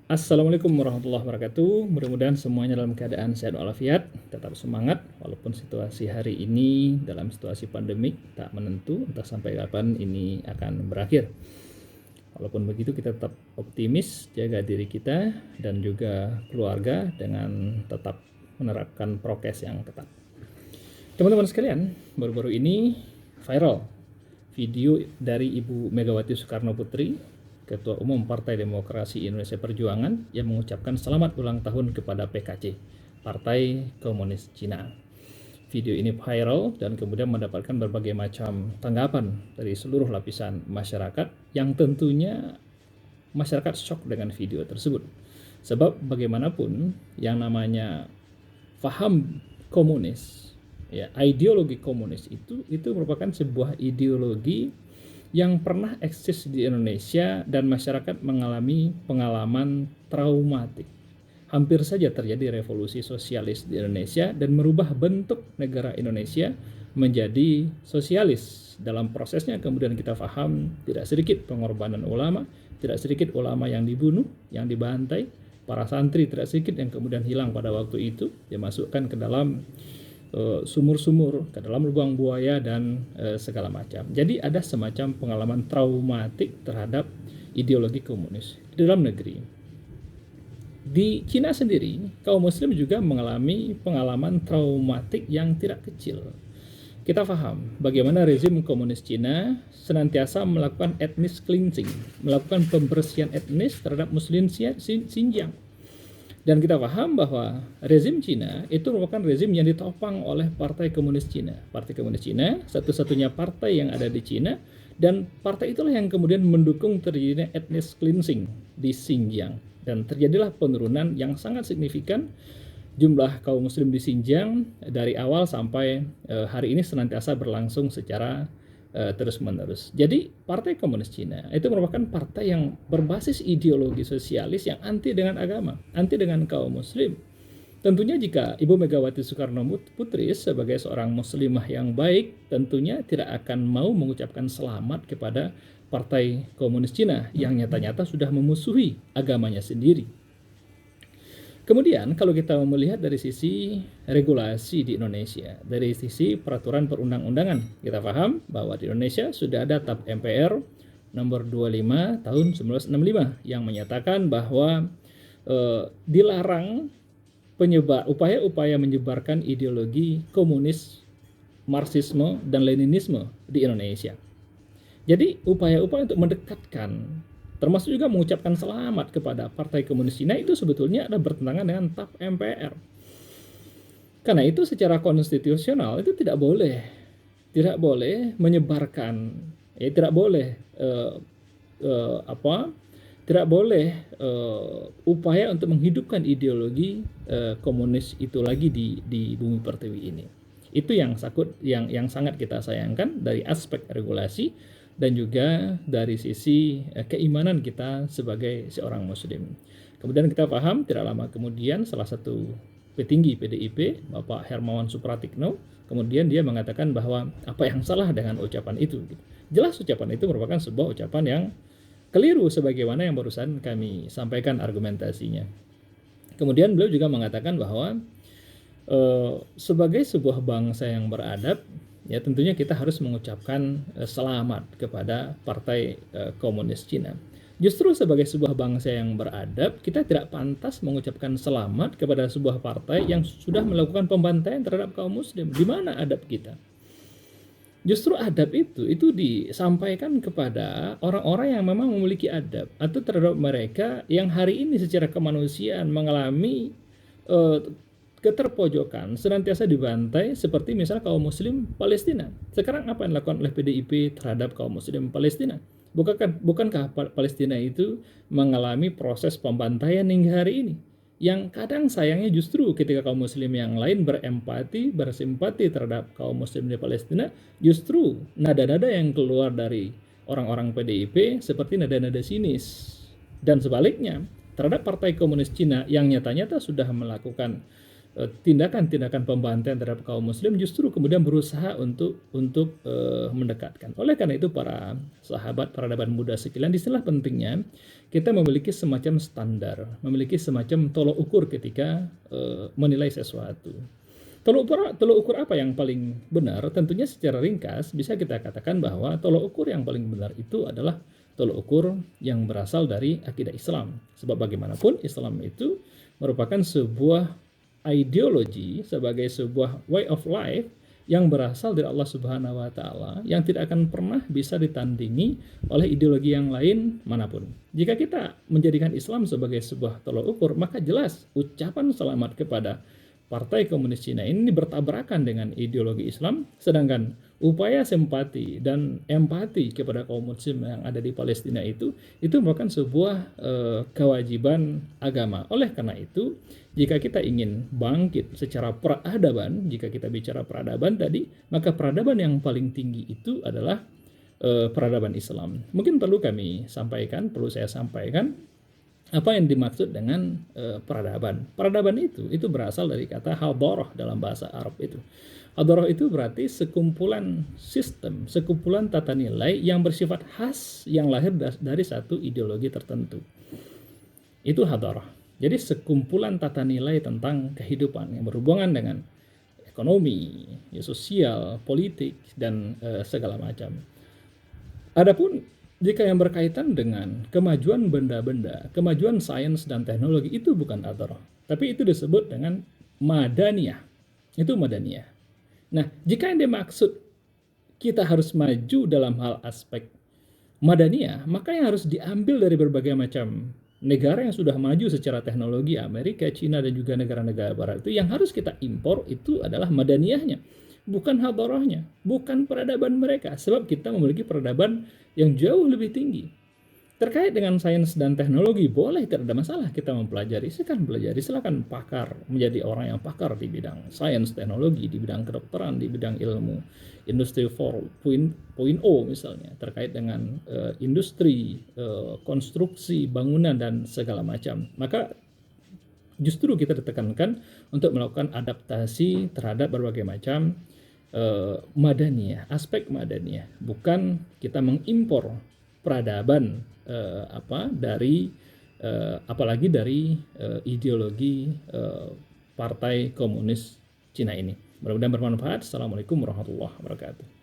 Assalamualaikum warahmatullahi wabarakatuh. Mudah-mudahan semuanya dalam keadaan sehat walafiat, tetap semangat walaupun situasi hari ini dalam situasi pandemik tak menentu entah sampai kapan ini akan berakhir. Walaupun begitu kita tetap optimis, jaga diri kita dan juga keluarga dengan tetap menerapkan prokes yang ketat. Teman-teman sekalian, baru-baru ini viral video dari Ibu Megawati Soekarno Putri, Ketua Umum Partai Demokrasi Indonesia Perjuangan, yang mengucapkan selamat ulang tahun kepada PKC, Partai Komunis Cina. Video ini viral dan kemudian mendapatkan berbagai macam tanggapan dari seluruh lapisan masyarakat, yang tentunya masyarakat shock dengan video tersebut. Sebab bagaimanapun yang namanya paham komunis, ya, ideologi komunis itu merupakan sebuah ideologi yang pernah eksis di Indonesia dan masyarakat mengalami pengalaman traumatik. Hampir saja terjadi revolusi sosialis di Indonesia dan merubah bentuk negara Indonesia menjadi sosialis. Dalam prosesnya kemudian kita paham tidak sedikit pengorbanan ulama, tidak sedikit ulama yang dibunuh, yang dibantai, para santri tidak sedikit yang kemudian hilang pada waktu itu, dimasukkan ke dalam sumur-sumur, ke dalam lubang buaya dan segala macam. Jadi ada semacam pengalaman traumatik terhadap ideologi komunis di dalam negeri. Di Cina sendiri, kaum muslim juga mengalami pengalaman traumatik yang tidak kecil. Kita paham bagaimana rezim komunis Cina senantiasa melakukan ethnic cleansing, melakukan pembersihan etnis terhadap muslim Xinjiang. Dan kita paham bahwa rezim Cina itu merupakan rezim yang ditopang oleh Partai Komunis Cina. Partai Komunis Cina satu-satunya partai yang ada di Cina, dan partai itulah yang kemudian mendukung terjadinya ethnic cleansing di Xinjiang. Dan terjadilah penurunan yang sangat signifikan jumlah kaum muslim di Xinjiang dari awal sampai hari ini senantiasa berlangsung secara terus-menerus. Jadi Partai Komunis Cina itu merupakan partai yang berbasis ideologi sosialis yang anti dengan agama, anti dengan kaum muslim. Tentunya jika Ibu Megawati Soekarno Putri sebagai seorang muslimah yang baik, tentunya tidak akan mau mengucapkan selamat kepada Partai Komunis Cina yang nyata-nyata sudah memusuhi agamanya sendiri. Kemudian kalau kita melihat dari sisi regulasi di Indonesia, dari sisi peraturan perundang-undangan, kita paham bahwa di Indonesia sudah ada TAP MPR nomor 25 tahun 1965 yang menyatakan bahwa dilarang upaya-upaya menyebarkan ideologi komunis, Marxisme, dan Leninisme di Indonesia. Jadi upaya-upaya untuk mendekatkan, termasuk juga mengucapkan selamat kepada Partai Komunis Cina, itu sebetulnya ada bertentangan dengan TAP MPR. Karena itu secara konstitusional itu tidak boleh menyebarkan, tidak boleh upaya untuk menghidupkan ideologi komunis itu lagi di bumi pertiwi ini. Itu yang sangat kita sayangkan dari aspek regulasi dan juga dari sisi keimanan kita sebagai seorang muslim. Kemudian kita paham tidak lama kemudian salah satu petinggi PDIP, Bapak Hermawan Supratikno, kemudian dia mengatakan bahwa apa yang salah dengan ucapan itu. Jelas ucapan itu merupakan sebuah ucapan yang keliru sebagaimana yang barusan kami sampaikan argumentasinya. Kemudian beliau juga mengatakan bahwa sebagai sebuah bangsa yang beradab, ya tentunya kita harus mengucapkan selamat kepada Partai Komunis Cina. Justru sebagai sebuah bangsa yang beradab, kita tidak pantas mengucapkan selamat kepada sebuah partai yang sudah melakukan pembantaian terhadap kaum muslim. Di mana adab kita? Justru adab itu disampaikan kepada orang-orang yang memang memiliki adab, atau terhadap mereka yang hari ini secara kemanusiaan mengalami keterpojokan, senantiasa dibantai, seperti misalnya kaum muslim Palestina. Sekarang apa yang dilakukan oleh PDIP terhadap kaum muslim Palestina? Bukankah Palestina itu mengalami proses pembantaian hingga hari ini? Yang kadang sayangnya justru ketika kaum muslim yang lain berempati, bersimpati terhadap kaum muslim di Palestina, justru nada-nada yang keluar dari orang-orang PDIP seperti nada-nada sinis. Dan sebaliknya, terhadap Partai Komunis Cina yang nyata-nyata sudah melakukan tindakan-tindakan pembantaian terhadap kaum muslim justru kemudian berusaha untuk mendekatkan. Oleh karena itu para sahabat peradaban muda sekalian, disinilah pentingnya kita memiliki semacam standar, memiliki semacam tolok ukur ketika menilai sesuatu. Tolok ukur apa yang paling benar? Tentunya secara ringkas bisa kita katakan bahwa tolok ukur yang paling benar itu adalah tolok ukur yang berasal dari akidah Islam. Sebab bagaimanapun Islam itu merupakan sebuah ideologi, sebagai sebuah way of life yang berasal dari Allah Subhanahu wa taala, yang tidak akan pernah bisa ditandingi oleh ideologi yang lain manapun. Jika kita menjadikan Islam sebagai sebuah tolok ukur, maka jelas ucapan selamat kepada Partai Komunis Cina ini bertabrakan dengan ideologi Islam, sedangkan upaya simpati dan empati kepada kaum muslim yang ada di Palestina itu merupakan sebuah kewajiban agama. Oleh karena itu, jika kita ingin bangkit secara peradaban, jika kita bicara peradaban tadi, maka peradaban yang paling tinggi itu adalah peradaban Islam. Mungkin perlu saya sampaikan apa yang dimaksud dengan peradaban. Peradaban itu berasal dari kata hadarah dalam bahasa Arab itu. Hadarah itu berarti sekumpulan sistem, sekumpulan tata nilai yang bersifat khas yang lahir dari satu ideologi tertentu. Itu hadarah. Jadi sekumpulan tata nilai tentang kehidupan yang berhubungan dengan ekonomi, sosial, politik, dan segala macam. Adapun jika yang berkaitan dengan kemajuan benda-benda, kemajuan sains dan teknologi, itu bukan hadarah, tapi itu disebut dengan madaniyah. Itu madaniyah. Nah, jika yang dimaksud kita harus maju dalam hal aspek madaniyah, maka yang harus diambil dari berbagai macam negara yang sudah maju secara teknologi, Amerika, Cina, dan juga negara-negara barat itu, yang harus kita impor itu adalah madaniyahnya, bukan hadarahnya, bukan peradaban mereka. Sebab kita memiliki peradaban yang jauh lebih tinggi. Terkait dengan sains dan teknologi, boleh, tidak ada masalah kita mempelajari. Silakan pakar, menjadi orang yang pakar di bidang sains, teknologi, di bidang kedokteran, di bidang ilmu industri 4.0 misalnya, terkait dengan industri, konstruksi, bangunan, dan segala macam. Maka justru kita ditekankan untuk melakukan adaptasi terhadap berbagai macam madaniyah, aspek madaniyah, bukan kita mengimpor peradaban dari apalagi dari ideologi Partai Komunis Cina ini. Mudah-mudahan bermanfaat. Assalamualaikum warahmatullahi wabarakatuh.